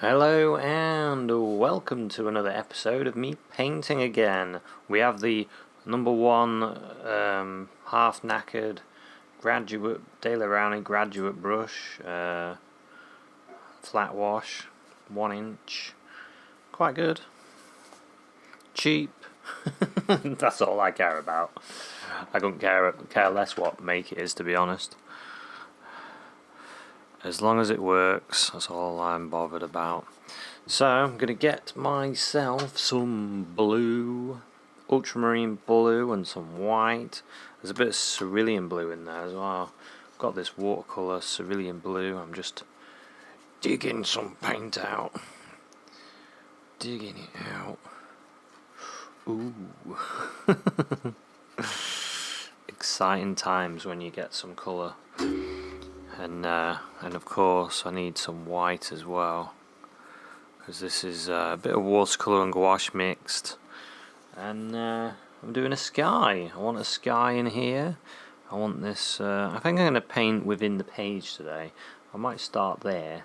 Hello and welcome to another episode of me painting again. We have the number one half-knackered graduate Daler Rowney graduate brush, flat wash, 1 inch, quite good, cheap. That's all I care about. I couldn't care less what make it is, to be honest. As long as it works, that's all I'm bothered about. So I'm going to get myself some blue, ultramarine blue and some white. There's a bit of cerulean blue in there as well. I've got this watercolour cerulean blue. I'm just digging some paint out. Digging it out. Ooh. Exciting times when you get some colour. And of course I need some white as well, because this is a bit of watercolour and gouache mixed, and I'm doing a sky. I want a sky in here. I want this, I think I'm going to paint within the page today. I might start there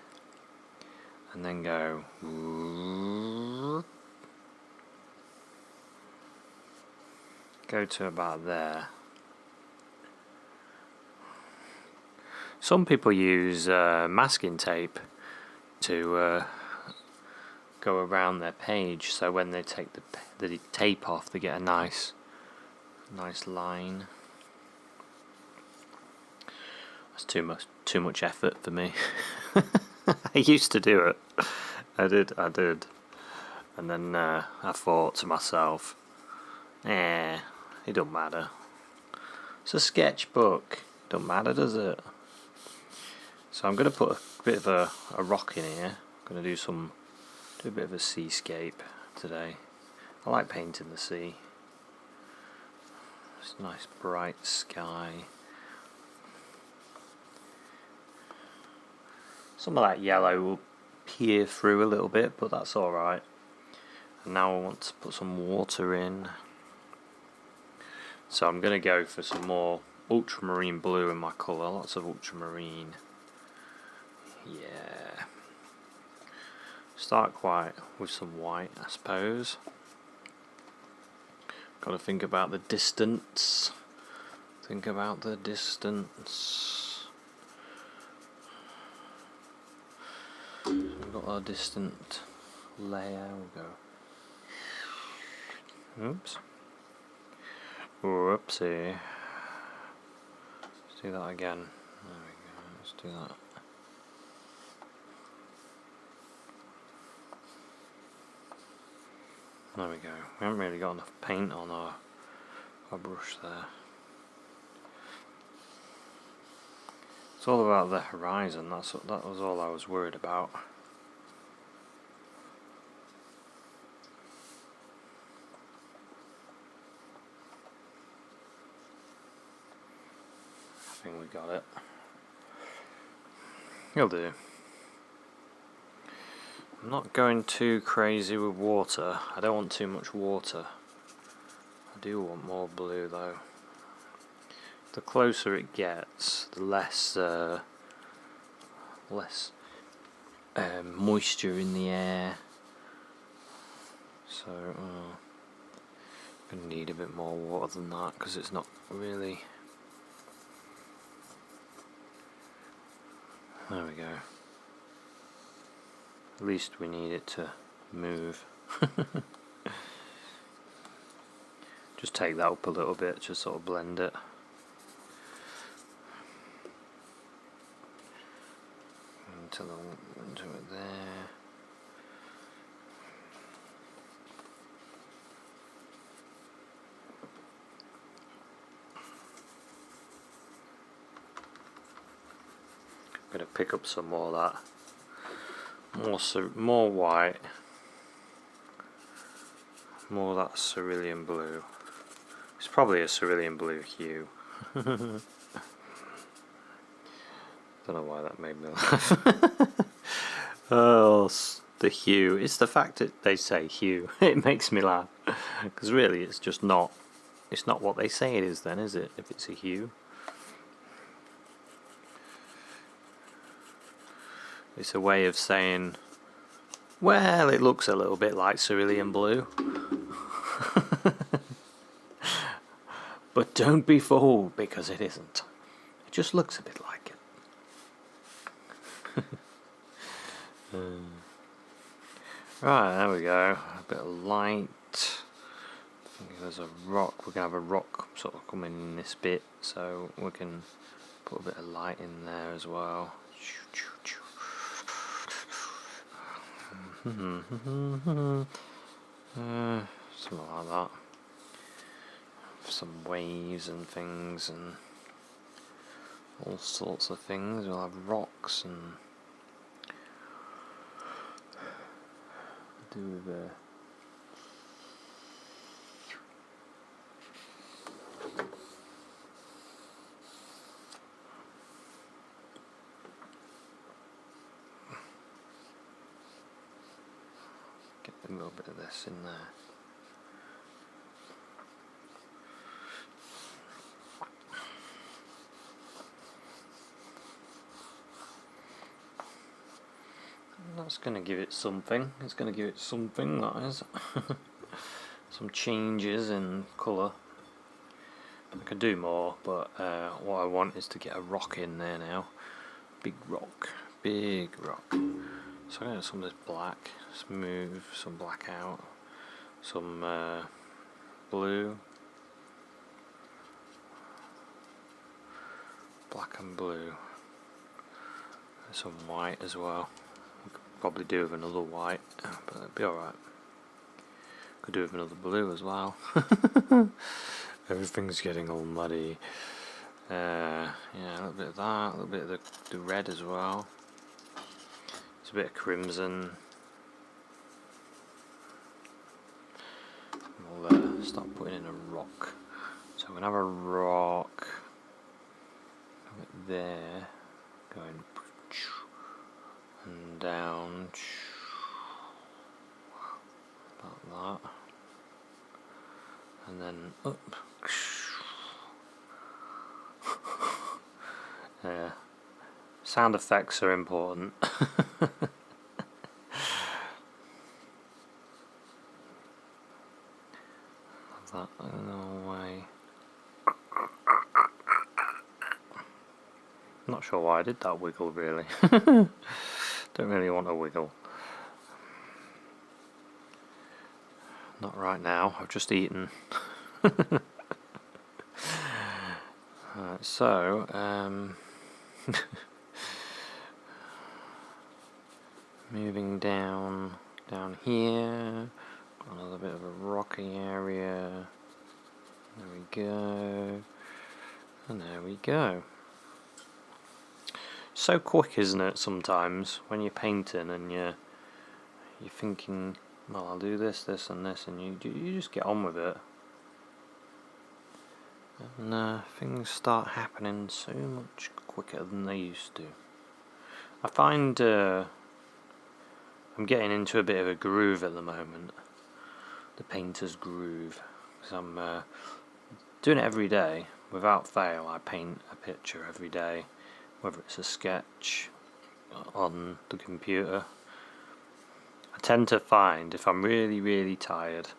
and then go to about there. Some people use masking tape to go around their page, so when they take the tape off, they get a nice line. That's too much effort for me. I used to do it. I did, and then I thought to myself, it don't matter. It's a sketchbook. Don't matter, does it? So I'm going to put a bit of a rock in here. I'm going to do a bit of a seascape today. I like painting the sea. It's a nice bright sky. Some of that yellow will peer through a little bit, but that's alright. And now I want to put some water in. So I'm going to go for some more ultramarine blue in my colour. Lots of ultramarine. Yeah. Start with some white, I suppose. Got to think about the distance. We've got our distant layer. We'll go. Oops. Whoopsie. Let's do that again. There we go. Let's do that. There we go. We haven't really got enough paint on our brush there. It's all about the horizon. That was all I was worried about. I think we got it. You'll do. I'm not going too crazy with water. I don't want too much water. I do want more blue though. The closer it gets, the less moisture in the air. So I'm going to need a bit more water than that, because it's not really... There we go. At least we need it to move. Just take that up a little bit, just sort of blend it. Into it there. I'm going to pick up some more of that. More white, more of that cerulean blue. It's probably a cerulean blue hue. Don't know why that made me laugh. Oh, the hue. It's the fact that they say hue. It makes me laugh, because really it's just not. It's not what they say it is, then, is it? If it's a hue. It's a way of saying Well, it looks a little bit like cerulean blue. But don't be fooled, because it isn't. It just looks a bit like it. Right, there we go. A bit of light. I think there's a rock. We're going to have a rock sort of coming in this bit, so we can put a bit of light in there as well. Something like that. Some waves and things and all sorts of things. We'll have rocks and do the get a little bit of this in there. That's going to give it something. It's going to give it something, that is. Some changes in colour. I could do more, but what I want is to get a rock in there now. Big rock. Big rock. So I'm going to get some of this black. Smooth some black out. Some blue. Black and blue. And some white as well. Probably do with another white, but it'll be alright. Could do with another blue as well. Everything's getting all muddy. Yeah, a little bit of that, a little bit of the red as well. It's a bit of crimson. We'll start putting in a rock. So we're going to have a rock there, going and down about that, and then up. Yeah, sound effects are important. That in the way. Not sure why I did that wiggle, really. Don't really want a wiggle. Not right now, I've just eaten. Alright, so, moving down here, got another bit of a rocky area. There we go. And there we go. So quick, isn't it, sometimes, when you're painting and you're thinking, well, I'll do this, this and this, and you just get on with it. And things start happening so much quicker than they used to. I find I'm getting into a bit of a groove at the moment. The painter's groove. Because I'm doing it every day. Without fail, I paint a picture every day. Whether it's a sketch on the computer. I tend to find if I'm really, really tired,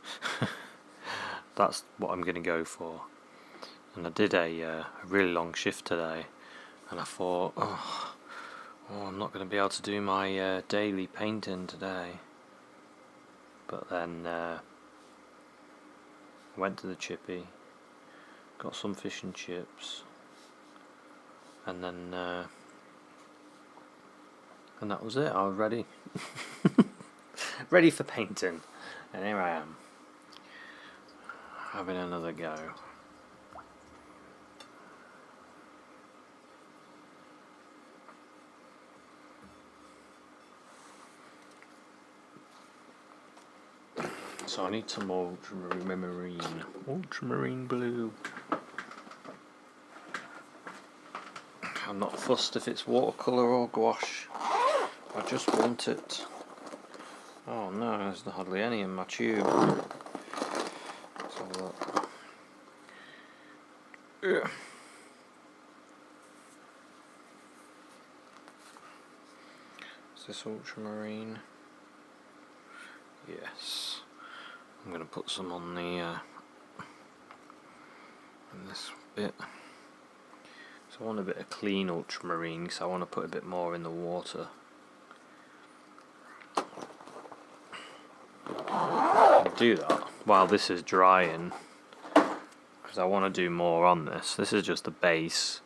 that's what I'm going to go for. And I did a really long shift today, and I thought, oh I'm not going to be able to do my daily painting today. But then went to the chippy, got some fish and chips, and then and that was it. I was ready. Ready for painting. And here I am, having another go. So I need some ultramarine blue. I'm not fussed if it's watercolour or gouache. I just want it. Oh no, there's hardly any in my tube. Let's have a look. Yeah. Is this ultramarine? Yes. I'm going to put some on the in this bit. So I want a bit of clean ultramarine because I want to put a bit more in the water. I'll do that while this is drying because I want to do more on this. This is just the base,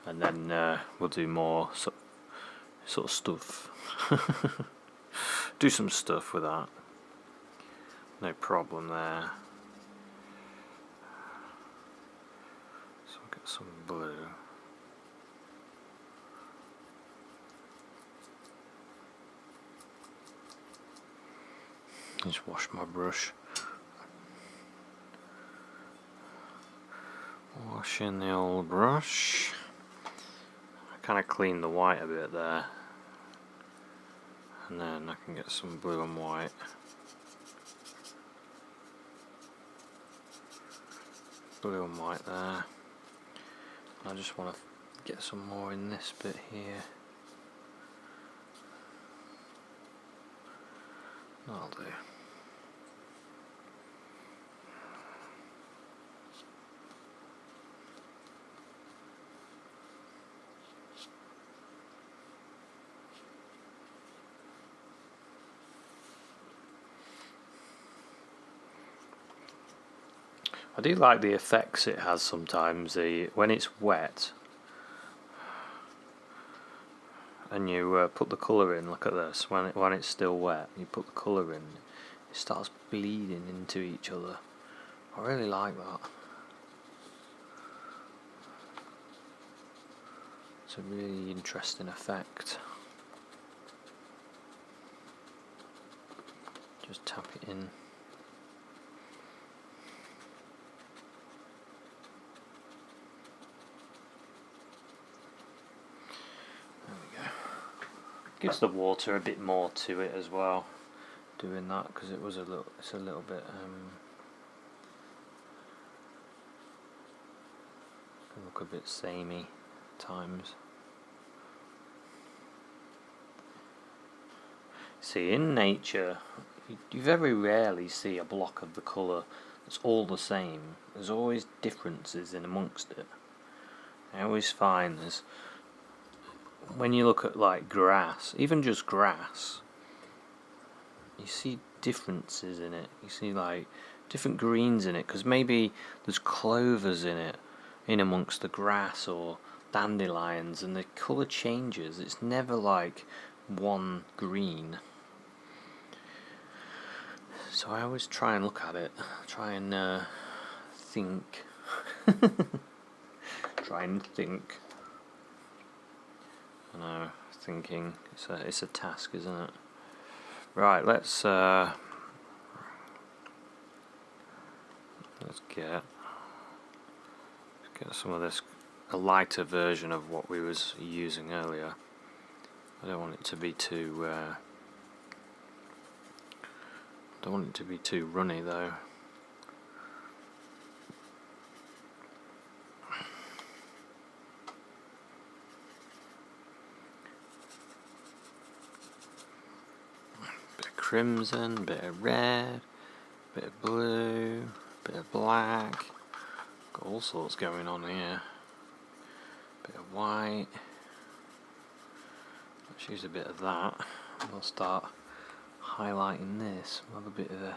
and then we'll do more sort of stuff. Do some stuff with that. No problem there. So I'll get some blue. Just wash my brush. Washing the old brush. I kind of clean the white a bit there. And then I can get some blue and white. Blue and white there. I just want to get some more in this bit here. That'll do. I do like the effects it has sometimes. When it's wet and you put the colour in, look at this, when it's still wet, you put the colour in, it starts bleeding into each other. I really like that. It's a really interesting effect. Just tap it in. Gives the water a bit more to it as well, doing that, because it's a little bit can look a bit samey at times. See, in nature, you very rarely see a block of the colour that's all the same. There's always differences in amongst it. I always find there's, when you look at like grass, even just grass, you see differences in it. You see like different greens in it, because maybe there's clovers in it, in amongst the grass, or dandelions, and the colour changes. It's never like one green. So I always try and look at it, try and think. Try and think. I know, thinking, it's a task, isn't it? Right, let's get some of this, a lighter version of what we was using earlier. I don't want it to be too runny though. Crimson, bit of red, bit of blue, bit of black. Got all sorts going on here. Bit of white. Let's use a bit of that. We'll start highlighting this. We'll have a bit of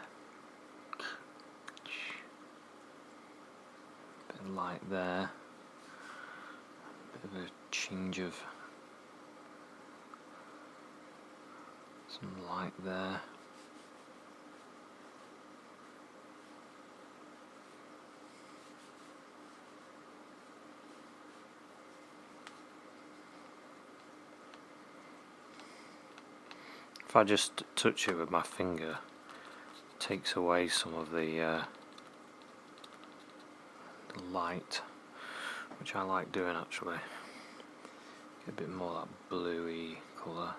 light there. Bit of a change of some light there. If I just touch it with my finger, it takes away some of the light, which I like doing actually. Get a bit more of that bluey colour.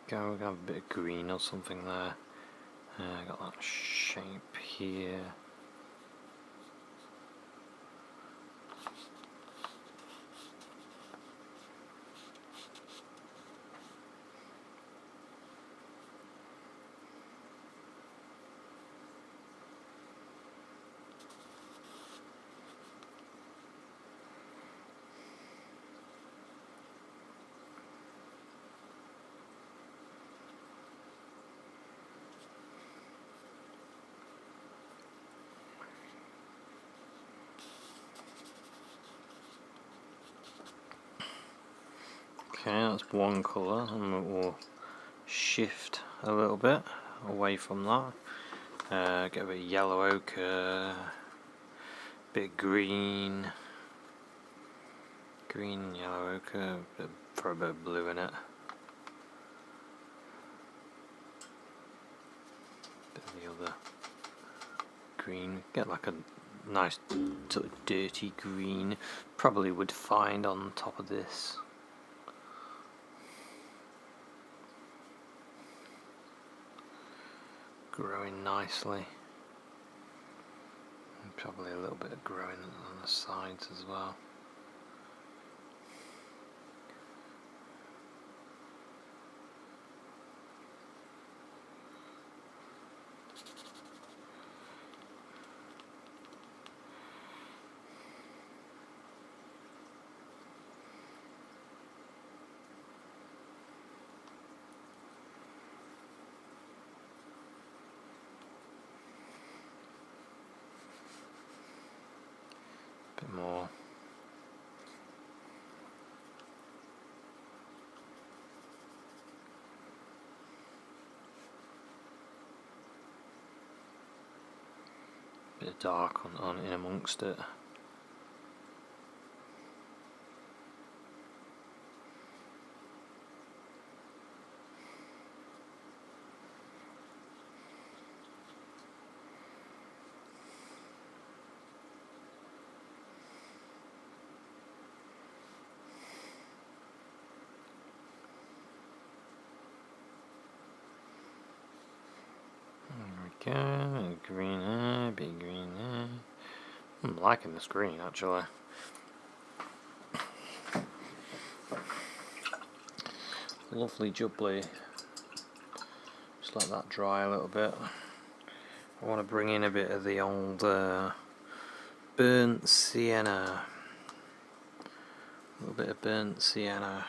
go. We're gonna have a bit of green or something there. Got that shape here. Okay, that's one colour, and we'll shift a little bit away from that. Get a bit of yellow ochre, bit of green, yellow ochre, throw a bit of blue in it. Bit of the other green. Get like a nice sort of dirty green. Probably would find on top of this. Growing nicely. And probably a little bit of growing on the sides as well. Bit more. Bit of dark on in amongst it. There we go, green there, big green there. I'm liking this green actually. Lovely jubbly. Just let that dry a little bit. I want to bring in a bit of the old burnt sienna. A little bit of burnt sienna.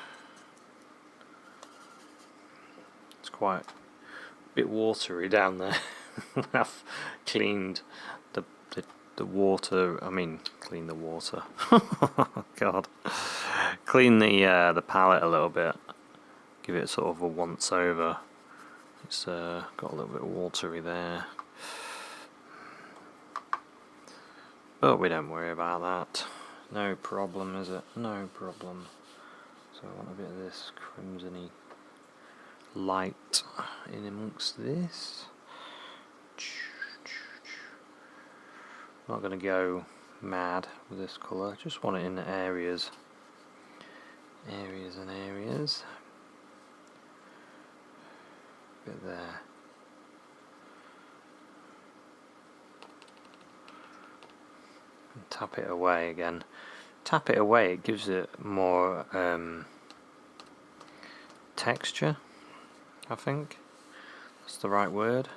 It's quite a bit watery down there. I've cleaned the water. I mean, clean the water. God, clean the palette a little bit. Give it sort of a once over. It's got a little bit watery there, but we don't worry about that. No problem, is it? No problem. So I want a bit of this crimsony light in amongst this. Not going to go mad with this colour, just want it in the areas and areas. Bit there. And tap it away again. Tap it away, it gives it more texture, I think. That's the right word.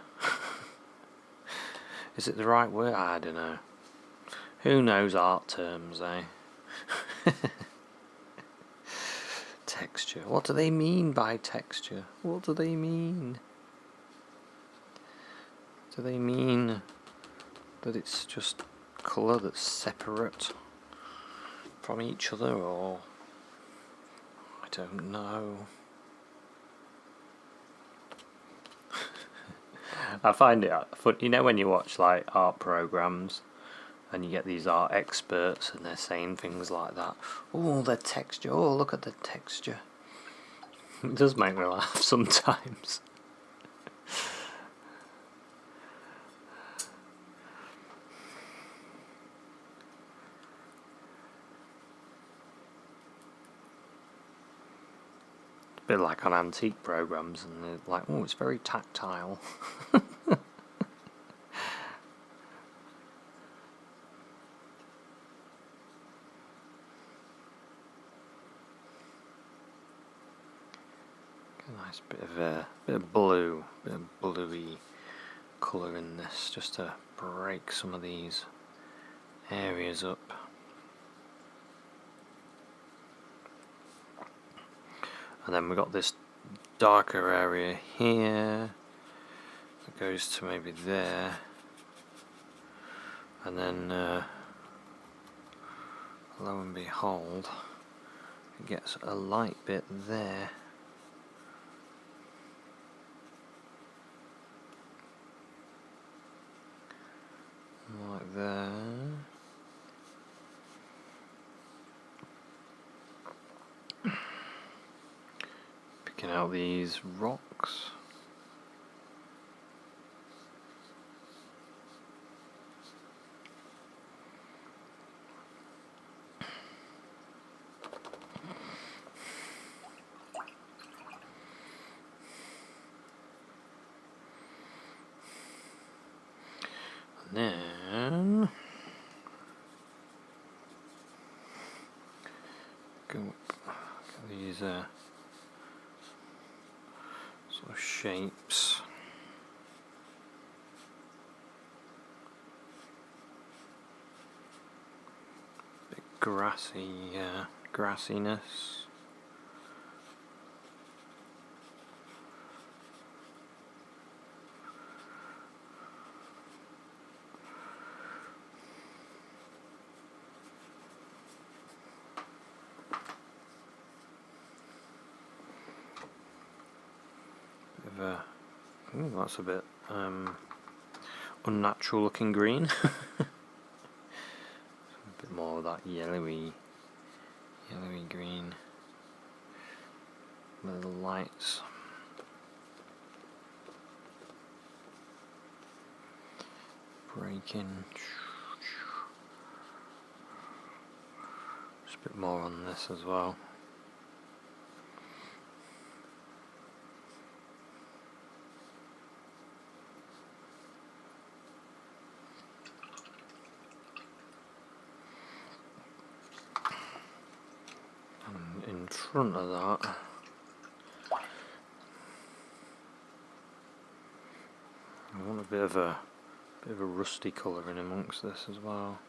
Is it the right word? I don't know. Who knows art terms, eh? Texture. What do they mean by texture? What do they mean? Do they mean that it's just colour that's separate from each other, or I don't know. I find it fun, you know, when you watch like art programs and you get these art experts and they're saying things like that. Oh, the texture. Oh, look at the texture. It does make me laugh sometimes. a bit like on antique programs, and they're like, oh, it's very tactile. A nice bit of blue, bit of bluey colour in this, just to break some of these areas up. And then we've got this darker area here that goes to maybe there, and then lo and behold, it gets a light bit there. Like there. Picking out these rocks. And then go up, get these sort of shapes. Bit grassy, grassiness. Ooh, that's a bit unnatural looking green. A bit more of that yellowy green with the lights. Breaking. Just a bit more on this as well. In front of that, I want a bit of a rusty colour in amongst this as well.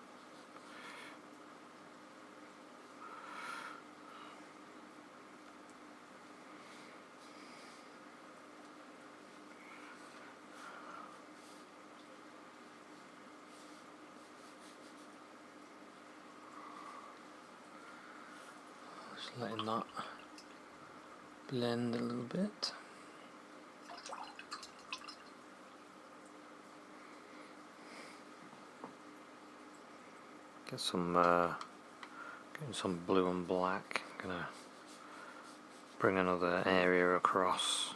Just letting that blend a little bit. Get some getting some blue and black. Gonna bring another area across.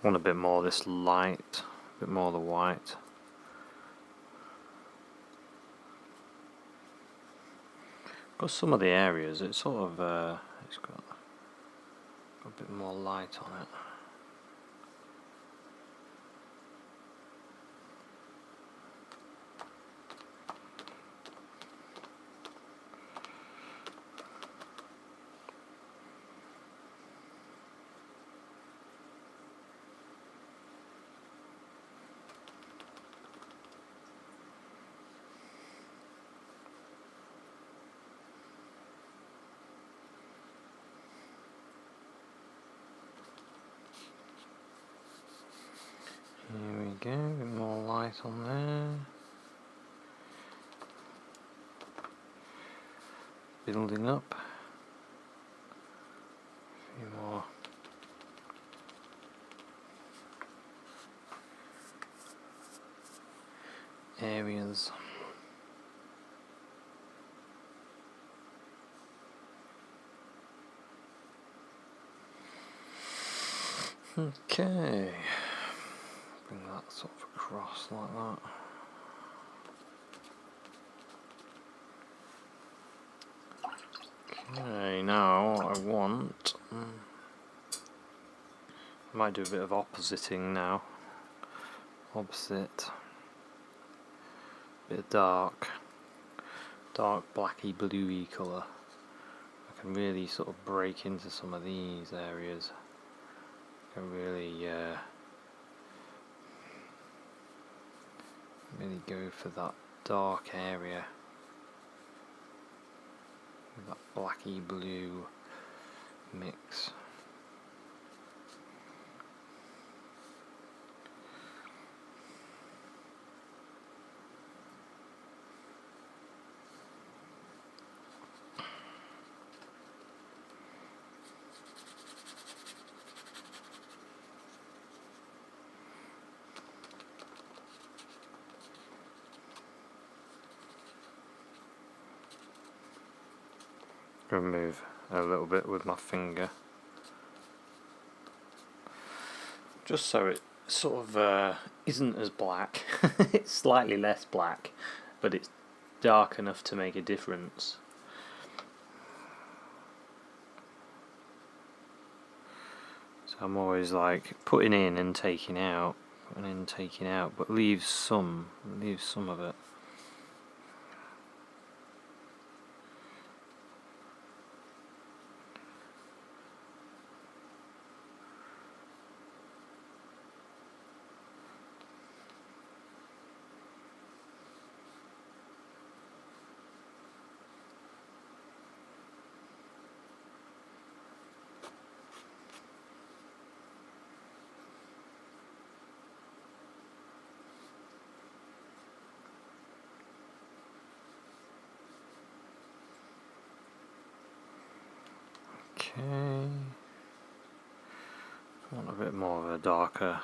Want a bit more of this light, a bit more of the white. Got some of the areas, it's sort of, it's got a bit more light on it. Here we go, a bit more light on there. Building up. areas. Okay, bring that sort of across like that. Okay, now what I want, I might do a bit of oppositing now. Opposite, bit of dark blacky bluey colour. I can really sort of break into some of these areas. I can really go for that dark area with that blacky blue mix. Remove a little bit with my finger, just so it sort of isn't as black. It's slightly less black, but it's dark enough to make a difference. So I'm always like putting in and taking out, but leave some of it. Okay, I want a bit more of a darker.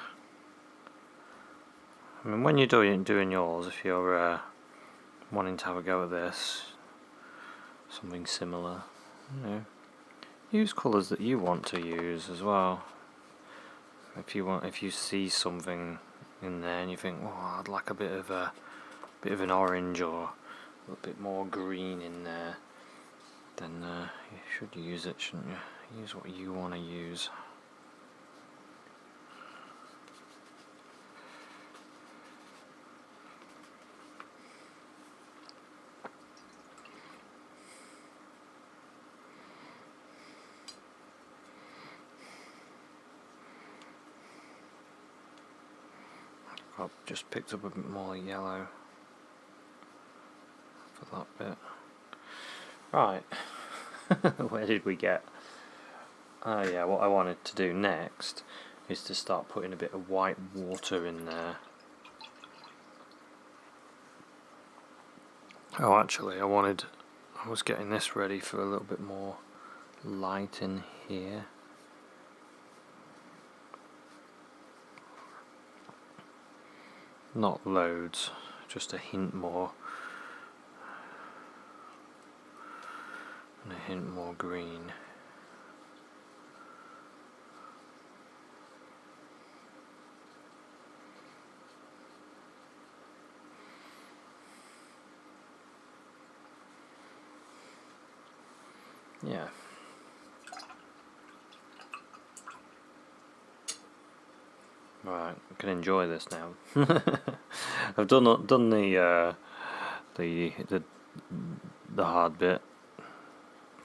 I mean, when you're doing yours, if you're wanting to have a go at this, something similar, use colours that you want to use as well. If you see something in there and you think, oh, I'd like a bit of an orange or a little bit more green in there, then you should use it, shouldn't you? Use what you want to use. I've just picked up a bit more yellow for that bit. Right, where did we get? Oh yeah, what I wanted to do next is to start putting a bit of white water in there. Oh, actually, I was getting this ready for a little bit more light in here. Not loads, just a hint more. And a hint more green. Yeah. Right, I can enjoy this now. I've done the hard bit.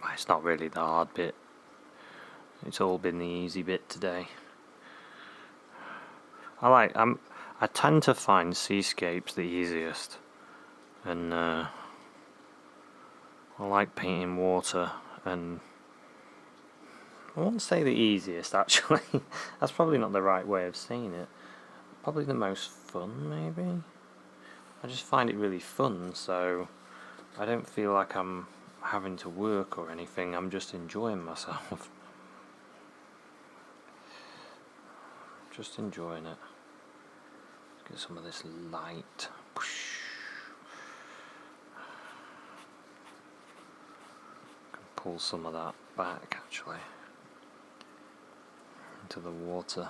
Well, it's not really the hard bit. It's all been the easy bit today. I tend to find Seascapes the easiest, and I like painting water, and I won't say the easiest actually. That's probably not the right way of saying it. Probably the most fun, maybe. I just find it really fun, so I don't feel like I'm having to work or anything. I'm just enjoying myself. Just enjoying it. Let's get some of this light. pull some of that back actually into the water.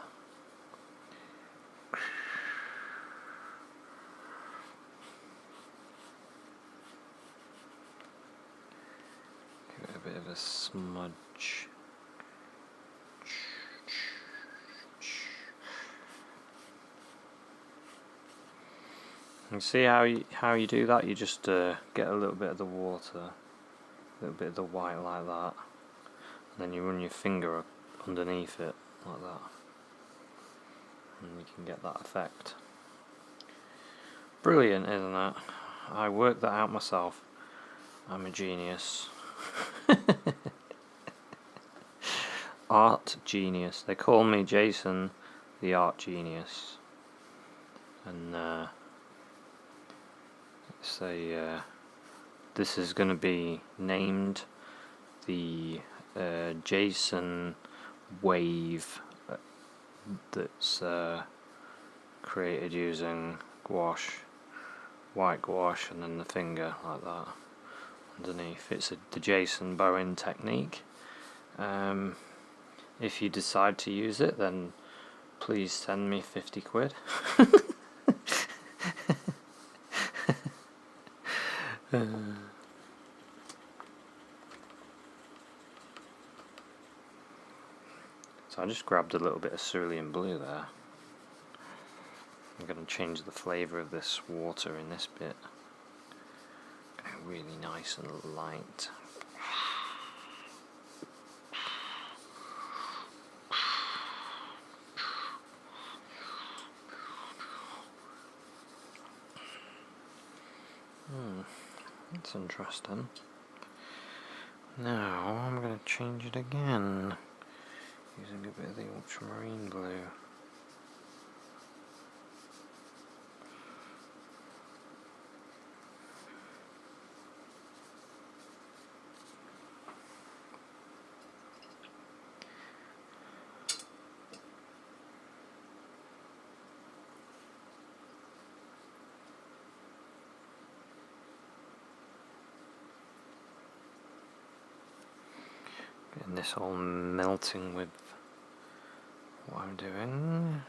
Give it a bit of a smudge. You see how you do that? You just get a little bit of the water, a little bit of the white like that, and then you run your finger up underneath it like that, and you can get that effect. Brilliant, isn't it? I worked that out myself. I'm a genius. Art genius. They call me Jason the art genius. And this is going to be named the Jason wave that's created using gouache, white gouache, and then the finger like that underneath. It's the Jason Bowen technique. If you decide to use it, then please send me 50 quid. So I just grabbed a little bit of cerulean blue there. I'm going to change the flavour of this water in this bit. Really nice and light. That's interesting. Now I'm going to change it again using a bit of the ultramarine blue. Getting this all melting with what I'm doing.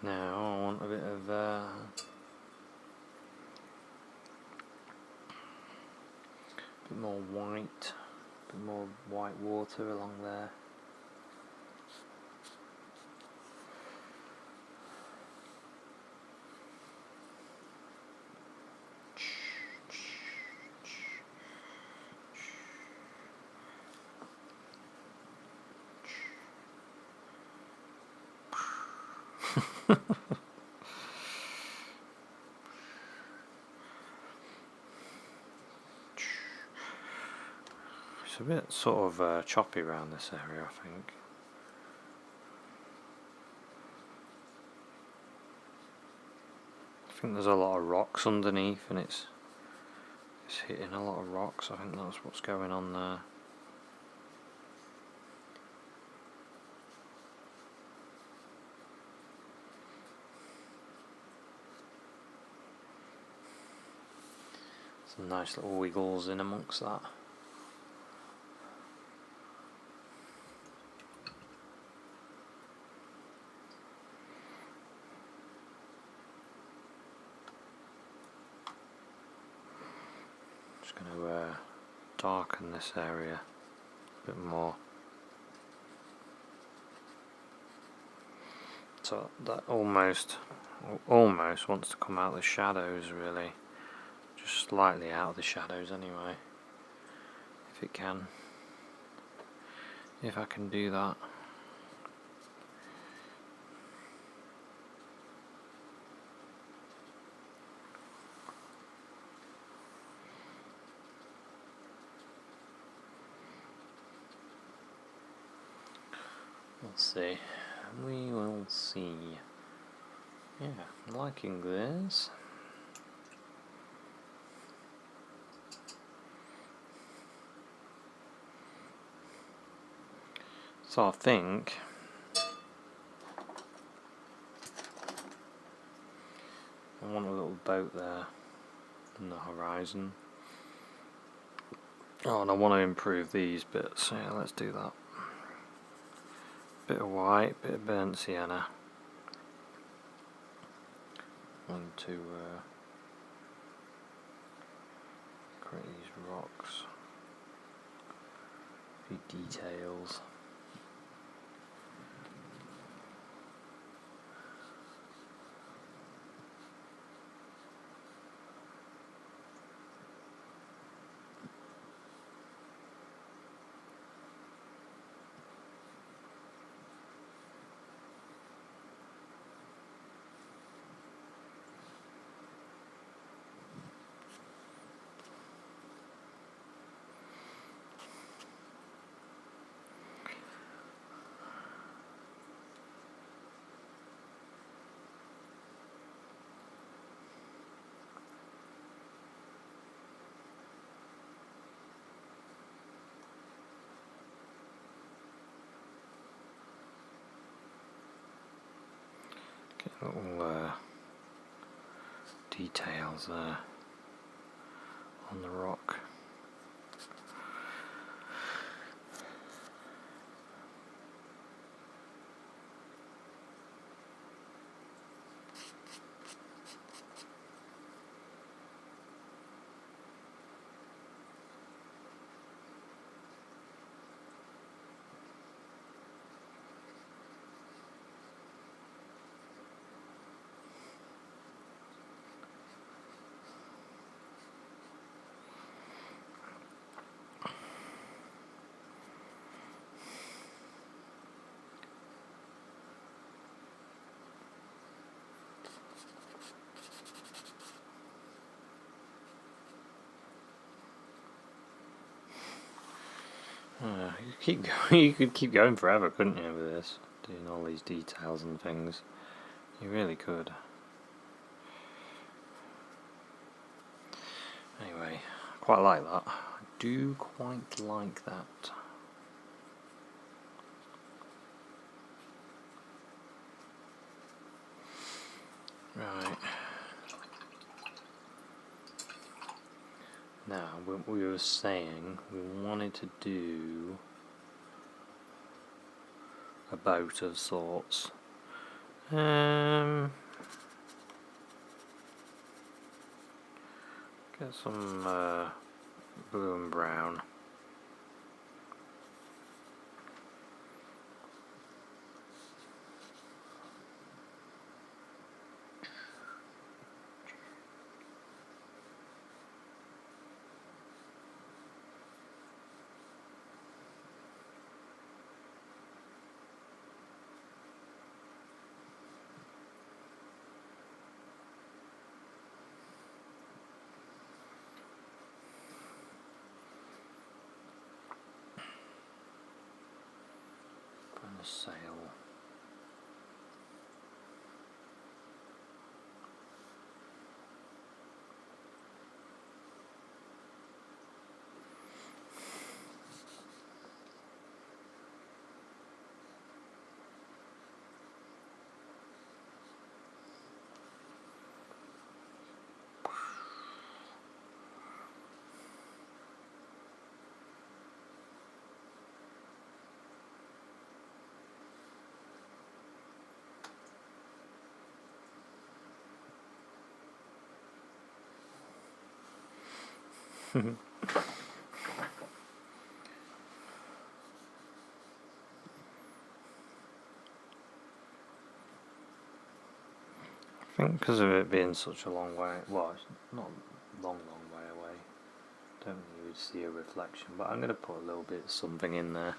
Now I want a bit of bit more white, a bit more white water along there. It's a bit sort of choppy around this area, I think. I think there's a lot of rocks underneath, and it's hitting a lot of rocks. I think that's what's going on there. Some nice little wiggles in amongst that. Just going to darken this area a bit more. So that almost wants to come out of the shadows, really. Just slightly out of the shadows anyway, if it can. If I can do that. We'll see. We will see. Yeah, I'm liking this. So I think I want a little boat there in the horizon. Oh, and I want to improve these bits, so yeah, let's do that. Bit of white, bit of burnt sienna. Want to create these rocks. A few details. Little details there on the rock. You keep going. You could keep going forever, couldn't you, with this? Doing all these details and things. You really could. Anyway, quite like that. I do quite like that. Right. Now, we were saying we wanted to do a boat of sorts. Get some blue and brown. And a sail. I think because of it being such a long way, well, it's not long way away, don't think you would see a reflection, but I'm going to put a little bit of something in there.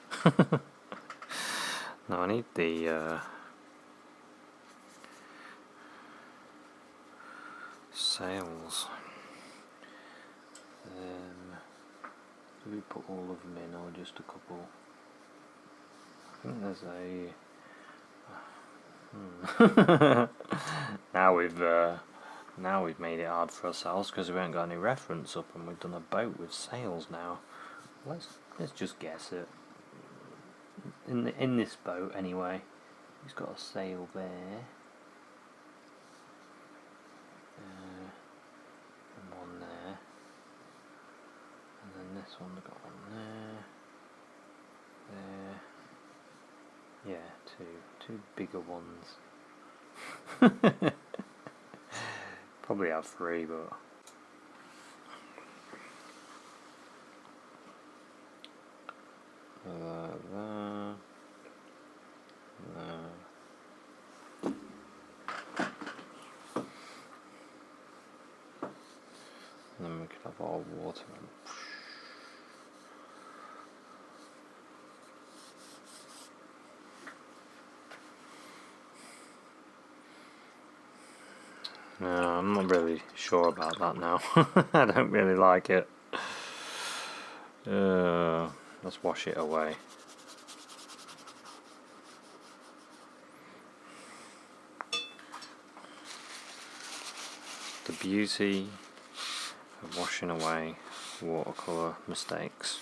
Now I need the sails. Do we put all of them in or just a couple? I think there's a Now we've made it hard for ourselves because we haven't got any reference up, and we've done a boat with sails now. Let's just guess it. In this boat anyway, he's got a sail there, and one there, and then this one's got one there. Yeah, two bigger ones. Probably have three, but there. And then we could have our water. No, I'm not really sure about that now. I don't really like it. Let's wash it away. The beauty of washing away watercolour mistakes.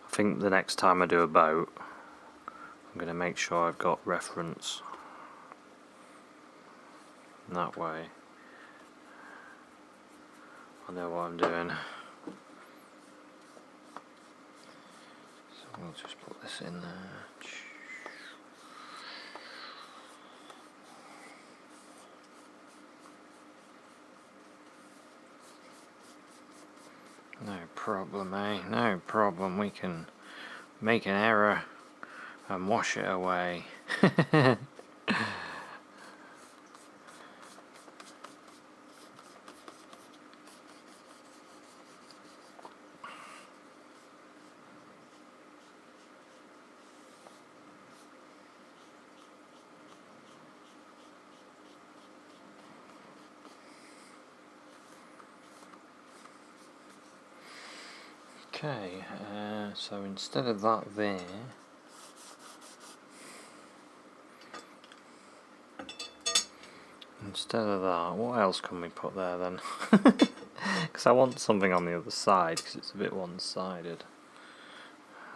I think the next time I do a boat, I'm going to make sure I've got reference. And that way I know what I'm doing. So we'll just put this in there. No problem, eh? No problem. We can make an error and wash it away. Okay, so instead of that there, what else can we put there then? Because I want something on the other side, because it's a bit one-sided.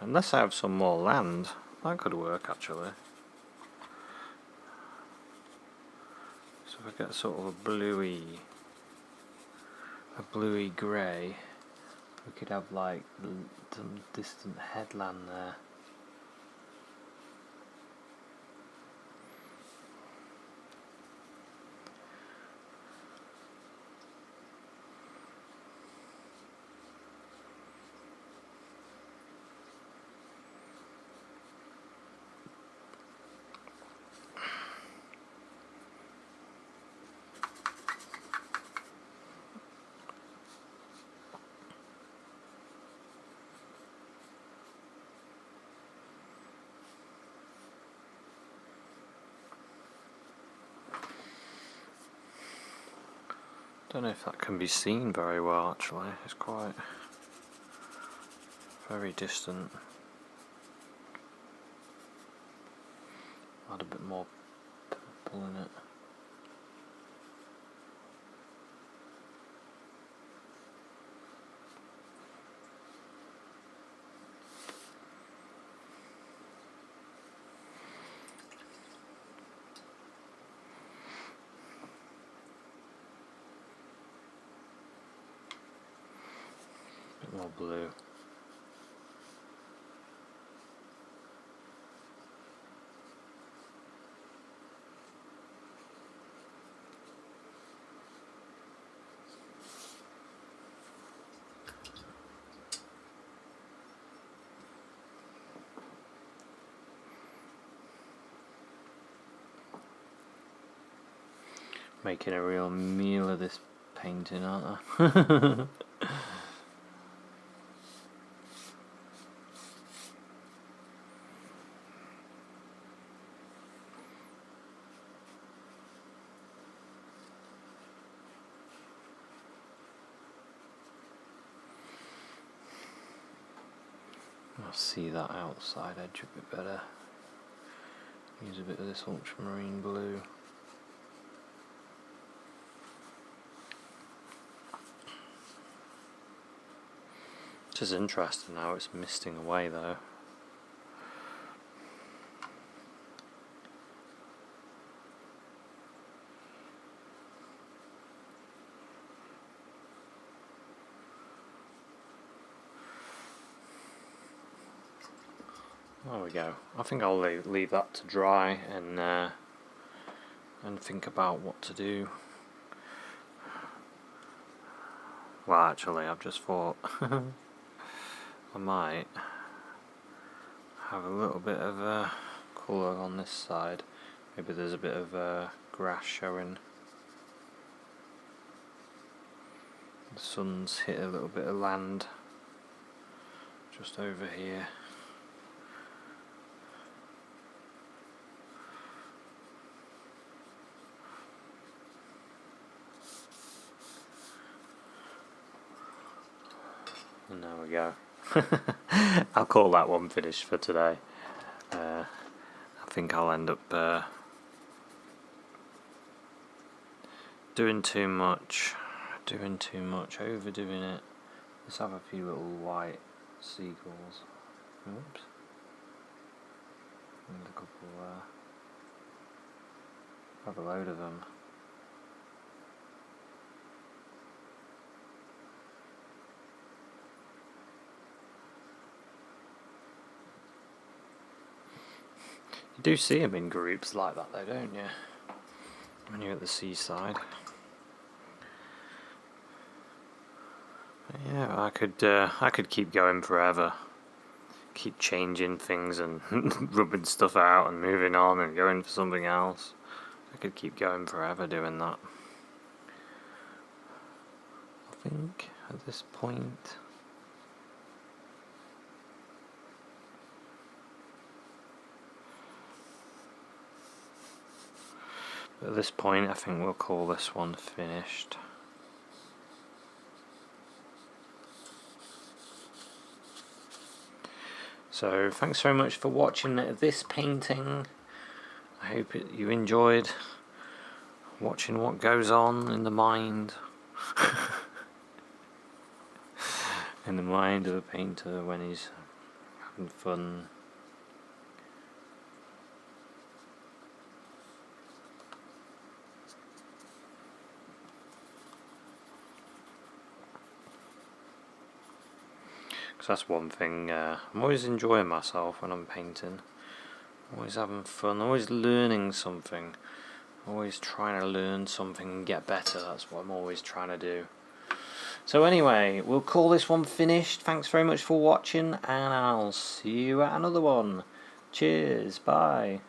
Unless I have some more land, that could work actually. So if I get sort of a bluey grey, we could have like some distant headland there. Don't know if that can be seen very well actually, it's quite very distant. Add a bit more purple in it. Bit more blue. Making a real meal of this painting, aren't I? I'll see that outside edge a bit better. Use a bit of this ultramarine blue. Which is interesting now, it's misting away though. There we go. I think I'll leave that to dry and think about what to do. Well, actually, I've just thought I might have a little bit of colour on this side. Maybe there's a bit of grass showing. The sun's hit a little bit of land just over here. And there we go. I'll call that one finished for today. I think I'll end up doing too much, overdoing it. Let's have a few little white seagulls. Oops. And a couple have a load of them. You do see them in groups like that though, don't you? When you're at the seaside. But yeah, I could keep going forever. Keep changing things and rubbing stuff out and moving on and going for something else. I could keep going forever doing that. I think at this point... At this point, I think we'll call this one finished. So, thanks very much for watching this painting. I hope you enjoyed watching what goes on in the mind. In the mind of a painter when he's having fun. That's one thing, I'm always enjoying myself when I'm painting, always having fun, always learning something, always trying to learn something and get better. That's what I'm always trying to do. So anyway, we'll call this one finished. Thanks very much for watching, and I'll see you at another one. Cheers, bye.